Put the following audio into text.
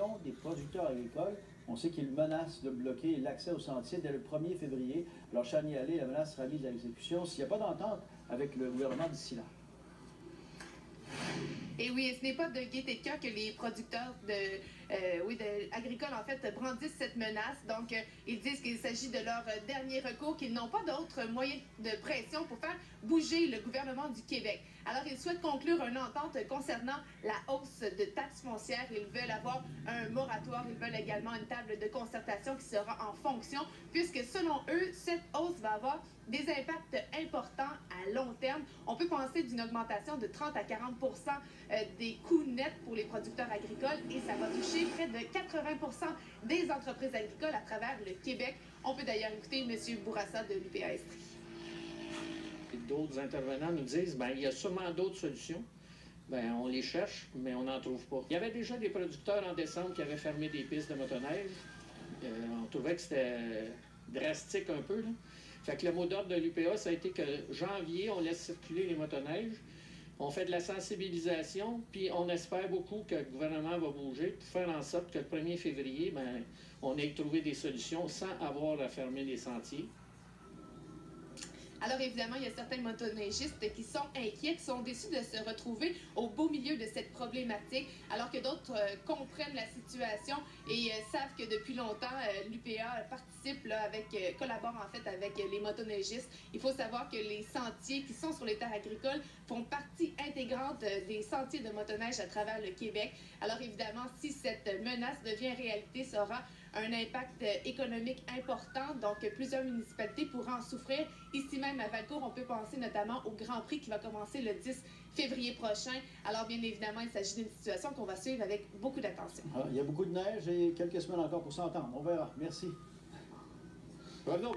l'Union des producteurs agricoles, on sait qu'ils menacent de bloquer l'accès au sentier dès le 1er février. Alors, Chanier-Allé, la menace sera mise à l'exécution s'il n'y a pas d'entente avec le gouvernement d'ici là. Et oui, ce n'est pas de gaieté de cœur que les producteurs agricoles, en fait, brandissent cette menace. Donc, ils disent qu'il s'agit de leur dernier recours, qu'ils n'ont pas d'autres moyens de pression pour faire bouger le gouvernement du Québec. Alors, ils souhaitent conclure une entente concernant la hausse de taxes foncières. Ils veulent avoir un moratoire. Ils veulent également une table de concertation qui sera en fonction, puisque selon eux, cette hausse va avoir des impacts importants à long terme. On peut penser d'une augmentation de 30 à 40 des coûts nets pour les producteurs agricoles et ça va toucher près de 80 des entreprises agricoles à travers le Québec. On peut d'ailleurs écouter M. Bourassa de l'UPA Estrie. D'autres intervenants nous disent il y a sûrement d'autres solutions. On les cherche, mais on n'en trouve pas. Il y avait déjà des producteurs en décembre qui avaient fermé des pistes de motoneige. On trouvait que c'était drastique un peu, là. Fait que le mot d'ordre de l'UPA, ça a été que janvier, on laisse circuler les motoneiges. On fait de la sensibilisation, puis on espère beaucoup que le gouvernement va bouger pour faire en sorte que le 1er février, on ait trouvé des solutions sans avoir à fermer les sentiers. Alors évidemment, il y a certains motoneigistes qui sont inquiets, qui sont déçus de se retrouver au beau milieu de cette problématique, alors que d'autres comprennent la situation et savent que depuis longtemps, l'UPA participe, collabore en fait avec les motoneigistes. Il faut savoir que les sentiers qui sont sur les terres agricoles font partie intégrante des sentiers de motoneige à travers le Québec. Alors évidemment, si cette menace devient réalité, ça aura un impact économique important, donc plusieurs municipalités pourront en souffrir. Ici même à Valcourt, on peut penser notamment au Grand Prix qui va commencer le 10 février prochain. Alors bien évidemment, il s'agit d'une situation qu'on va suivre avec beaucoup d'attention. Il y a beaucoup de neige et quelques semaines encore pour s'entendre. On verra. Merci. Revenons.